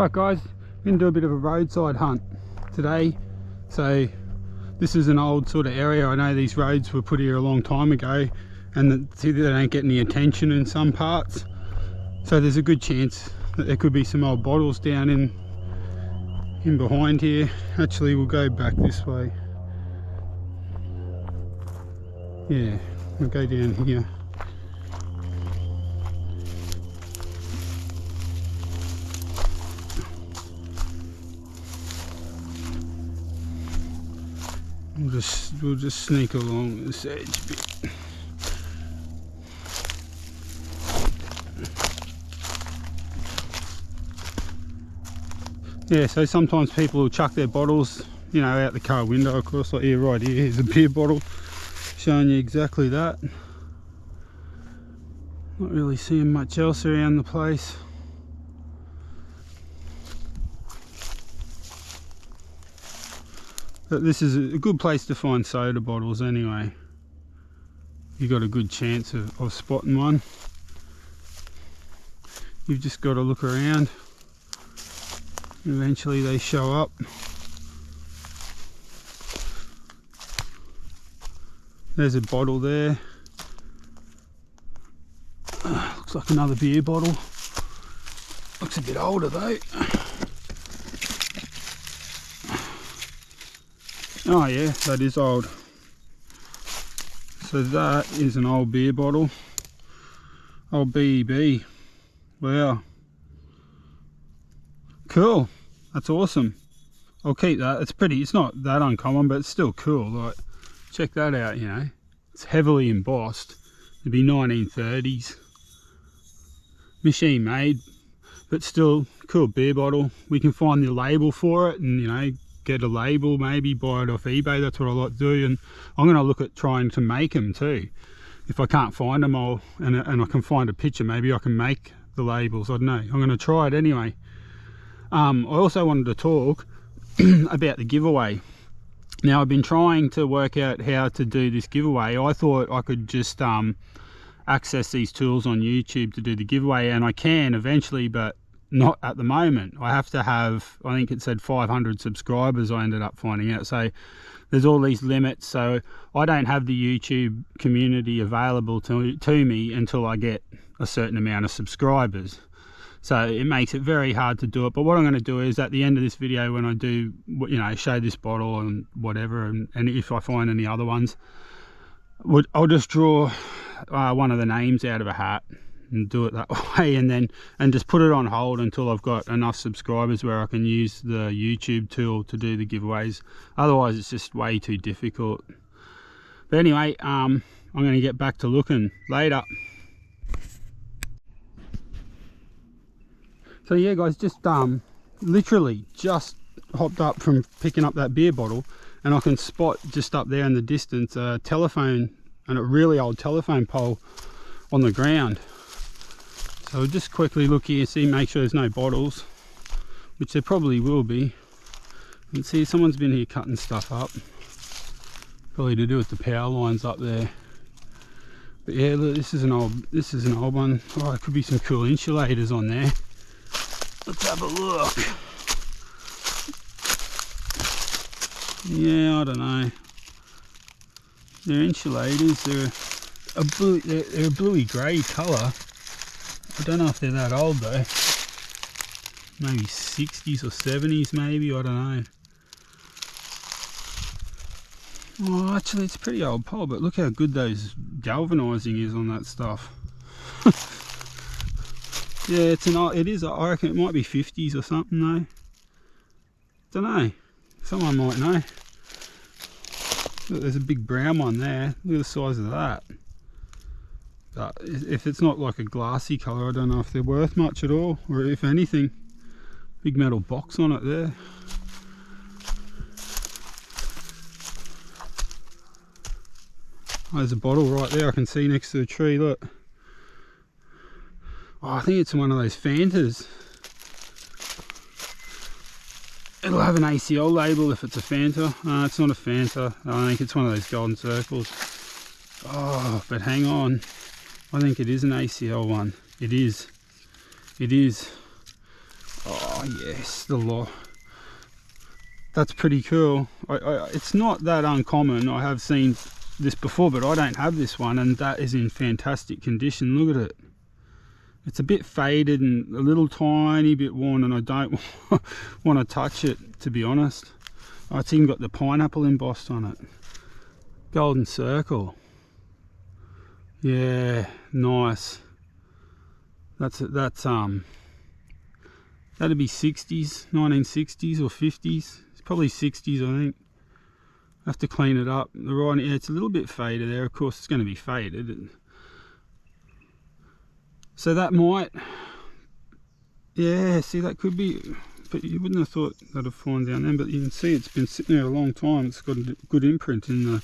Alright guys, I'm going to do a bit of a roadside hunt today. So this is an old sort of area. I know these roads were put here a long time ago and they don't get any attention in some parts. So there's a good chance that there could be some old bottles down in behind here. Actually, we'll go back this way. Yeah, we'll go down here. We'll just sneak along this edge bit. Yeah, so sometimes people will chuck their bottles, you know, out the car window, of course, like here, right here, here's a beer bottle showing you exactly that. Not really seeing much else around the place. But this is a good place to find soda bottles anyway. You've got a good chance of spotting one. You've just got to look around. Eventually they show up. There's a bottle there. Looks like another beer bottle. Looks a bit older though. Oh yeah, that is old. So that is an old beer bottle. Old BEB. Wow. Cool. That's awesome. I'll keep that. It's pretty, it's not that uncommon, but it's still cool. Like, check that out, you know. It's heavily embossed. It'd be 1930s. Machine made, but still cool beer bottle. We can find the label for it and, you know, get a label, maybe buy it off eBay. That's what I like to do, and I'm going to look at trying to make them too. If I can't find them, and I can find a picture, maybe I can make the labels. I don't know. I'm going to try it anyway. I also wanted to talk about the giveaway. Now I've been trying to work out how to do this giveaway. I thought I could just access these tools on YouTube to do the giveaway, and I can eventually, but not at the moment. I have to have, I think it said 500 subscribers I ended up finding out. So there's all these limits. So I don't have the YouTube community available to me until I get a certain amount of subscribers. So it makes it very hard to do it. But what I'm going to do is at the end of this video, when I do, you know, show this bottle and whatever, and if I find any other ones, I'll just draw one of the names out of a hat and do it that way, and just put it on hold until I've got enough subscribers where I can use the YouTube tool to do the giveaways. Otherwise it's just way too difficult. But anyway, I'm going to get back to looking later. So yeah guys, just literally just hopped up from picking up that beer bottle, and I can spot just up there in the distance a telephone, and a really old telephone pole on the ground. So we'll just quickly look here, see, make sure there's no bottles, which there probably will be. And see, someone's been here cutting stuff up, probably to do with the power lines up there. But yeah, look, this is an old one. Oh, there could be some cool insulators on there. Let's have a look. Yeah, I don't know. They're insulators. They're a bluey grey colour. I don't know if they're that old though. Maybe 60s or 70s maybe, I don't know. Oh, actually it's a pretty old pole, but look how good those galvanising is on that stuff. Yeah, it is, I reckon it might be 50s or something though. Don't know. Someone might know. Look, there's a big brown one there. Look at the size of that. But if it's not like a glassy colour, I don't know if they're worth much at all, or if anything. Big metal box on it there. Oh, there's a bottle right there I can see next to the tree, look. Oh, I think it's one of those Fantas. It'll have an ACL label if it's a Fanta. No, it's not a Fanta. I think it's one of those golden circles. Oh, but hang on. I think it is an ACL one. It is. Oh yes, the law. That's pretty cool. It's not that uncommon. I have seen this before, but I don't have this one, and that is in fantastic condition. Look at it. It's a bit faded and a little tiny bit worn, and I don't want to touch it, to be honest. Oh, it's even got the pineapple embossed on it. Golden circle. Yeah, nice. That'd be 60s, 1960s or 50s. It's probably 60s, I think. I have to clean it up. The writing, yeah, it's a little bit faded there. Of course, it's going to be faded. So that might, yeah, see, that could be, but you wouldn't have thought that'd find down there. But you can see it's been sitting there a long time. It's got a good imprint in the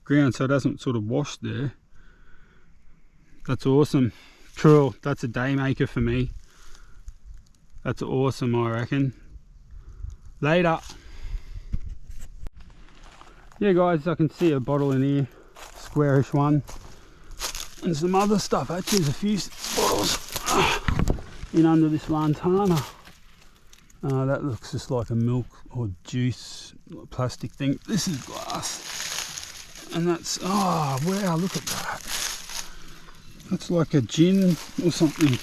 ground, so it hasn't sort of washed there. That's awesome. Cool. That's a day maker for me. That's awesome, I reckon. Later. Yeah guys, I can see a bottle in here, squarish one, and some other stuff. Actually, there's a few bottles in under this lantana. That looks just like a milk or juice plastic thing. This is glass, and that's, oh wow, look at that. That's like a gin or something, I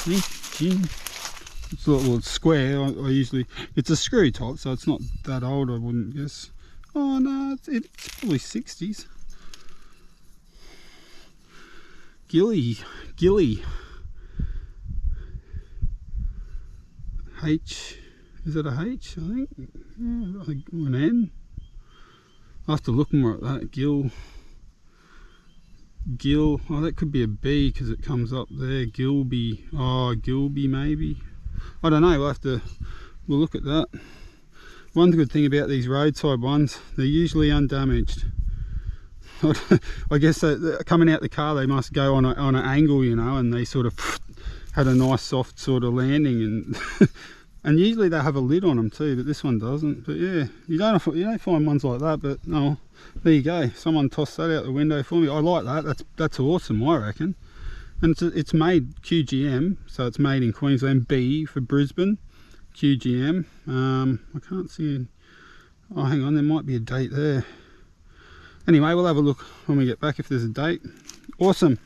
think. Gin. It's a little, it's square. I usually, it's a screw top, so it's not that old, I wouldn't guess. Oh no, it's probably 60s. Gilly. H, is it a H? I think. Yeah, I think, or an N. I'll have to look more at that. Gill. Oh, that could be a B because it comes up there. Gilby. Oh, Gilby maybe. I don't know. We'll look at that. One good thing about these roadside ones, they're usually undamaged. I guess that coming out the car, they must go on an angle, you know, and they sort of had a nice soft sort of landing, and and usually they have a lid on them too, but this one doesn't. But yeah, you don't find ones like that. But no, there you go. Someone tossed that out the window for me. I like that. That's awesome, I reckon. And it's made QGM, so it's made in Queensland. B for Brisbane, QGM. I can't see. Oh, hang on, there might be a date there. Anyway, we'll have a look when we get back if there's a date. Awesome.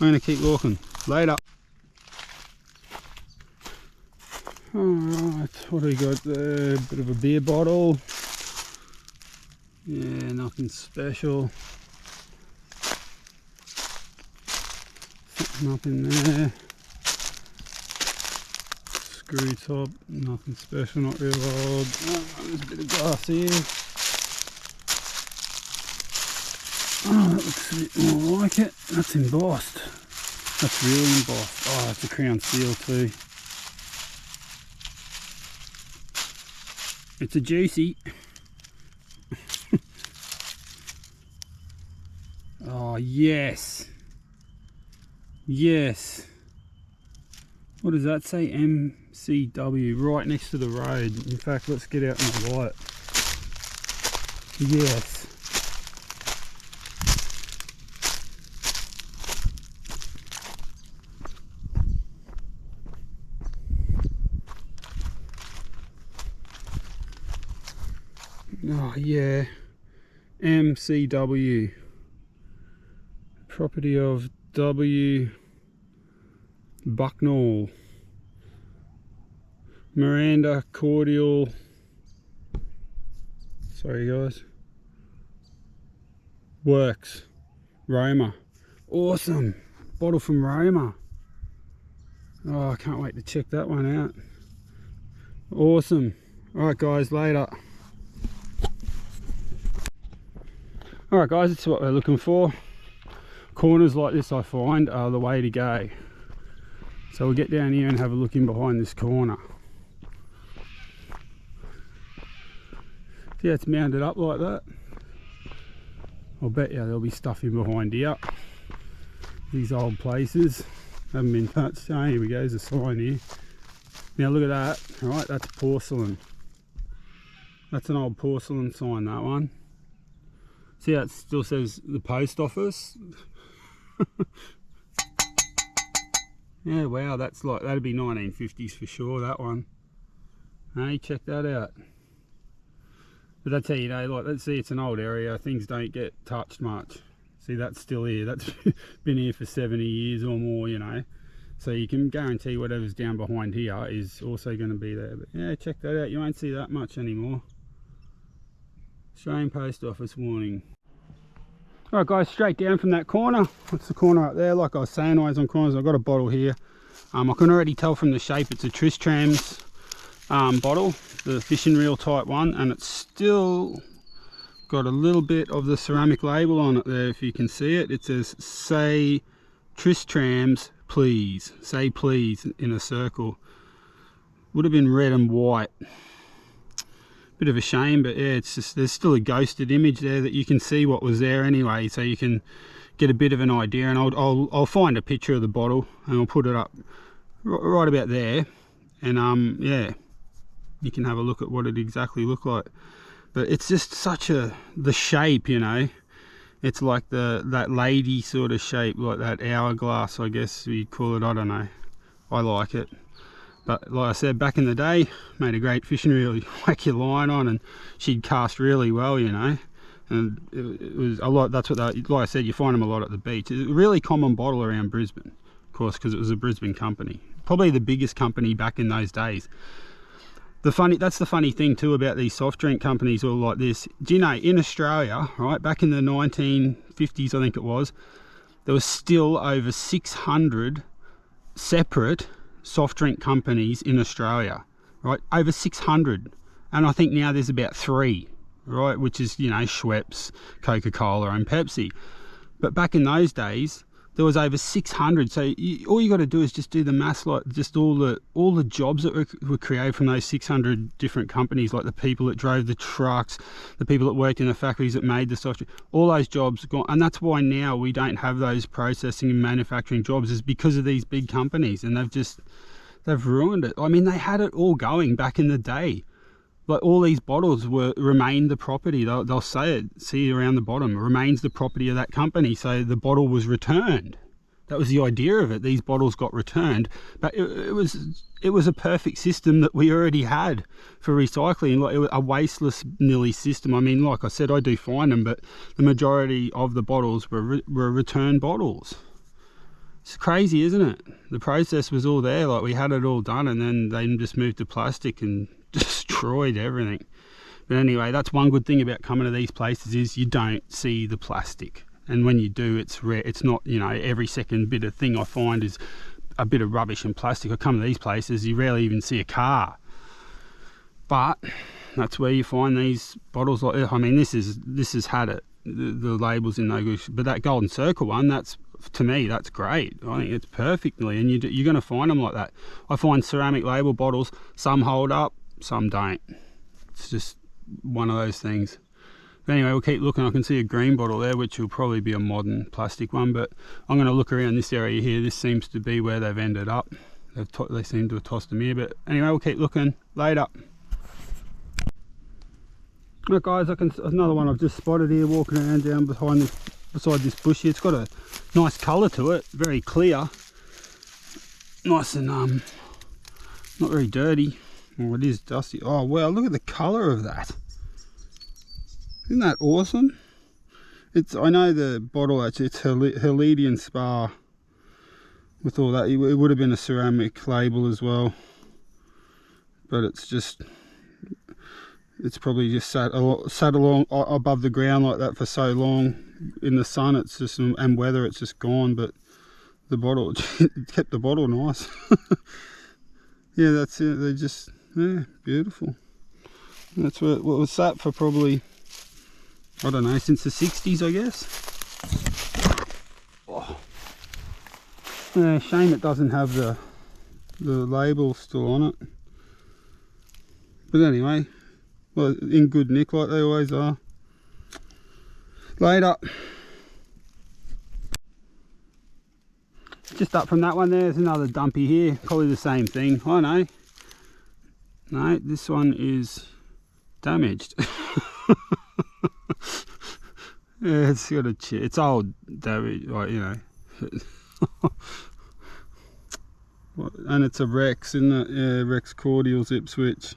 I'm going to keep walking. Later. Alright, what do we got there? A bit of a beer bottle. Yeah, nothing special. Something up in there. Screw top, nothing special, not real old. Oh, there's a bit of glass here. Oh, that looks a bit more like it. That's embossed. That's really embossed. Oh, that's a crown seal too. It's a juicy. Oh, yes. Yes. What does that say? MCW, right next to the road. In fact, let's get out in the light. Yes. Oh yeah, MCW, property of W. Bucknell, Miranda Cordial. Sorry guys. Works, Roma. Awesome, bottle from Roma. Oh, I can't wait to check that one out. Awesome. All right guys, later. Alright guys, that's what we're looking for. Corners like this, I find, are the way to go. So we'll get down here and have a look in behind this corner. See how it's mounted up like that? I'll bet you there'll be stuff in behind here. These old places haven't been touched. Oh, here we go, there's a sign here. Now look at that, alright, that's porcelain. That's an old porcelain sign, that one. See how it still says the post office? Yeah, wow, that's like, that'd be 1950s for sure, that one. Hey, check that out. But that's how you know, like, let's see, it's an old area, things don't get touched much. See, that's still here, that's been here for 70 years or more, you know. So you can guarantee whatever's down behind here is also going to be there. But yeah, check that out, you won't see that much anymore. Australian Post Office warning. Alright guys, straight down from that corner. What's the corner up there? Like I was saying, always on corners. I've got a bottle here. I can already tell from the shape it's a Tristram's bottle, the fishing reel type one, and it's still got a little bit of the ceramic label on it there, if you can see it. It says, say Tristram's please. Say please in a circle. Would have been red and white. Bit of a shame, but yeah, it's just, there's still a ghosted image there that you can see what was there anyway, so you can get a bit of an idea. And I'll find a picture of the bottle and I'll put it up right about there, and yeah, you can have a look at what it exactly looked like. But it's just such the shape, you know, it's like that lady sort of shape, like that hourglass, I guess you'd call it. I don't know, I like it. But like I said, back in the day, made a great fishing reel. You whack your line on and she'd cast really well, you know. And it was a lot, that's what like I said, you find them a lot at the beach. It's a really common bottle around Brisbane, of course, because it was a Brisbane company. Probably the biggest company back in those days. That's the funny thing too about these soft drink companies all like this. Do you know, in Australia, right, back in the 1950s, I think it was, there was still over 600 separate soft drink companies in Australia, right? Over 600, and I think now there's about 3, right? Which is, you know, Schweppes, Coca-Cola and Pepsi. But back in those days there was over 600. So all you got to do is just do the maths, like just all the jobs that were created from those 600 different companies, like the people that drove the trucks, the people that worked in the factories that made the soft drink, all those jobs gone. And that's why now we don't have those processing and manufacturing jobs, is because of these big companies, and they've ruined it. I mean, they had it all going back in the day. Like, all these bottles remained the property. They'll say it, see around the bottom, remains the property of that company. So the bottle was returned. That was the idea of it. These bottles got returned, but it was a perfect system that we already had for recycling. Like, it was a wasteless nearly system. I mean, like I said, I do find them, but the majority of the bottles were return bottles. It's crazy, isn't it? The process was all there. Like, we had it all done, and then they just moved to plastic and destroyed everything. But anyway, that's one good thing about coming to these places, is you don't see the plastic, and when you do, it's rare. It's not, you know, every second bit of thing I find is a bit of rubbish and plastic. I come to these places, you rarely even see a car, but that's where you find these bottles. Like, I mean, this has had it, the labels in no good, but that golden circle one, that's, to me, that's great. I think it's perfectly, and you're going to find them like that. I find ceramic label bottles, some hold up, some don't. It's just one of those things. But anyway, we'll keep looking. I can see a green bottle there, which will probably be a modern plastic one, but I'm going to look around this area here. This seems to be where they've ended up. They seem to have tossed them here, but anyway, we'll keep looking later. Look guys, another one I've just spotted here, walking around down beside this bush here. It's got a nice colour to it, very clear, nice and not very dirty. Well, it is dusty. Oh wow, look at the colour of that. Isn't that awesome? I know the bottle, actually, it's Herlidian Spar. With all that, it would have been a ceramic label as well, but it's probably just sat along above the ground like that for so long in the sun. It's just, and weather, it's just gone. But the bottle, it kept the bottle nice. Yeah, that's it. They just, yeah, beautiful. That's what was sat for, probably, I don't know, since the 60s, I guess. Oh. Yeah, shame it doesn't have the label still on it. But anyway, well, in good nick like they always are. Later. Just up from that one, there's another dumpy here. Probably the same thing. I know. No, this one is damaged. Yeah, it's got a it's old damage, like, you know. And it's a Rex, isn't it? Yeah, Rex Cordials Ipswich.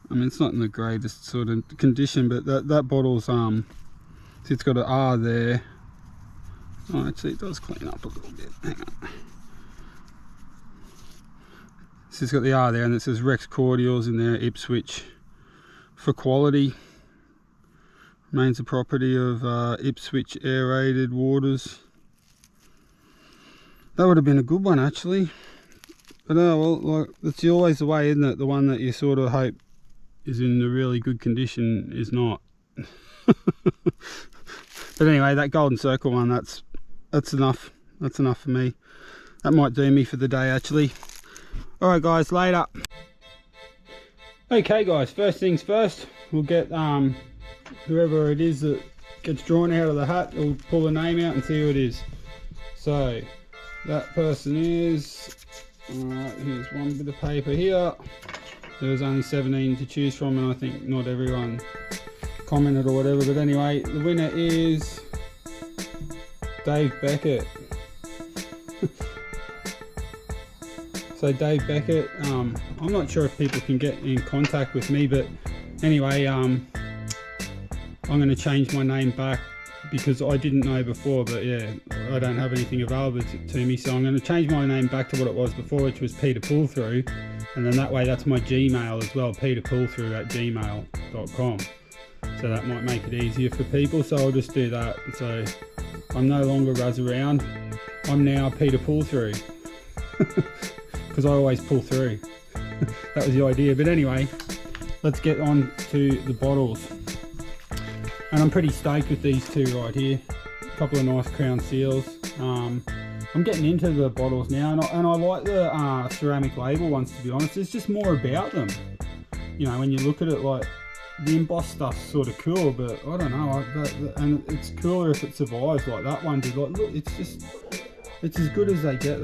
I mean, it's not in the greatest sort of condition, but that bottle's see, it's got an R there. Oh, actually it does clean up a little bit. Hang on. So it's got the R there, and it says Rex Cordials in there, Ipswich, for quality. Remains the property of Ipswich aerated waters. That would have been a good one, actually. But well, like, that's always the way, isn't it? The one that you sort of hope is in a really good condition is not. But anyway, that golden circle one, that's enough. That's enough for me. That might do me for the day, actually. All right, guys, later. Okay, guys, first things first, we'll get whoever it is that gets drawn out of the hat, we'll pull the name out and see who it is. So that person is, alright, here's one bit of paper here. There was only 17 to choose from, and I think not everyone commented or whatever, but anyway, the winner is Dave Beckett. So Dave Beckett, I'm not sure if people can get in contact with me, but anyway, I'm going to change my name back because I didn't know before, but yeah, I don't have anything available to me, so I'm going to change my name back to what it was before, which was Peter Pullthrough, and then that way that's my Gmail as well, peterpullthrough@gmail.com. So that might make it easier for people, so I'll just do that. So I'm no longer Raz Around, I'm now Peter Pullthrough. Because I always pull through. That was the idea. But anyway, let's get on to the bottles. And I'm pretty stoked with these two right here. A couple of nice crown seals. I'm getting into the bottles now, and I like the ceramic label ones, to be honest. There's just more about them. You know, when you look at it, like the embossed stuff's sort of cool, but I don't know. And it's cooler if it survives like that one did. Like, look, it's as good as they get.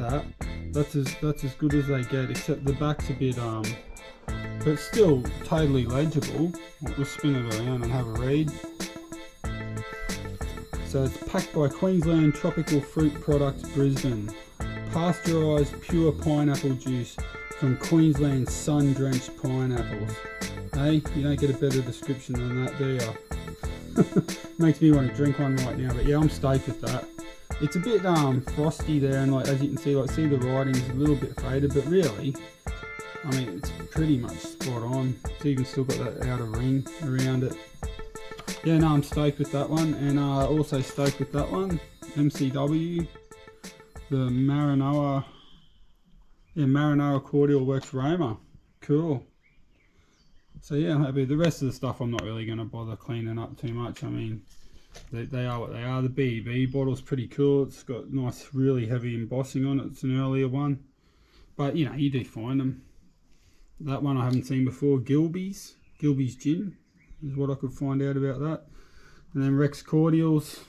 That's as good as they get, except the back's a bit but it's still totally legible. We'll spin it around and have a read. So it's packed by Queensland Tropical Fruit Products, Brisbane. Pasteurised pure pineapple juice from Queensland's sun-drenched pineapples. Hey, you don't get a better description than that, do you? Makes me want to drink one right now, but yeah, I'm stoked with that. It's a bit frosty there, and like, as you can see, like, see the writing's a little bit faded, but really, I mean, it's pretty much spot on. So you can still got that outer ring around it. Yeah, no, I'm stoked with that one, and also stoked with that one, MCW, the Maranoa Cordial Works Roma. Cool. So yeah, I'm happy. The rest of the stuff I'm not really going to bother cleaning up too much. I mean, they are what they are. The BB bottle's pretty cool. It's got nice, really heavy embossing on it. It's an earlier one, but you know, you do find them. That one I haven't seen before. Gilby's Gin is what I could find out about that. And then Rex Cordials.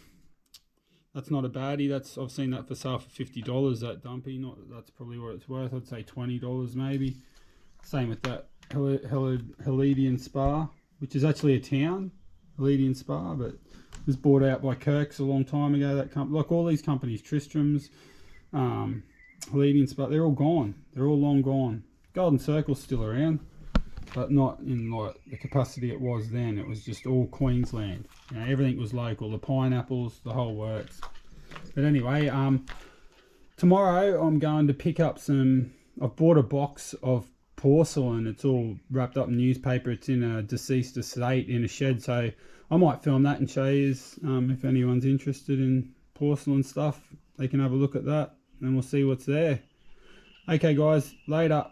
That's not a baddie. I've seen that for sale for $50. That dumpy. That's probably what it's worth. I'd say $20 maybe. Same with that Heledian Spa, which is actually a town, Heledian Spa, but it was bought out by Kirk's a long time ago. That company, like all these companies, Tristram's, Heledian Spa, they're all gone. They're all long gone. Golden Circle's still around, but not in like the capacity it was then. It was just all Queensland. You know, everything was local. The pineapples, the whole works. But anyway, tomorrow I'm going to pick up some. I've bought a box of porcelain. It's all wrapped up in newspaper. It's in a deceased estate in a shed, so I might film that and show you. If anyone's interested in porcelain stuff, they can have a look at that, and we'll see what's there. Okay guys, later.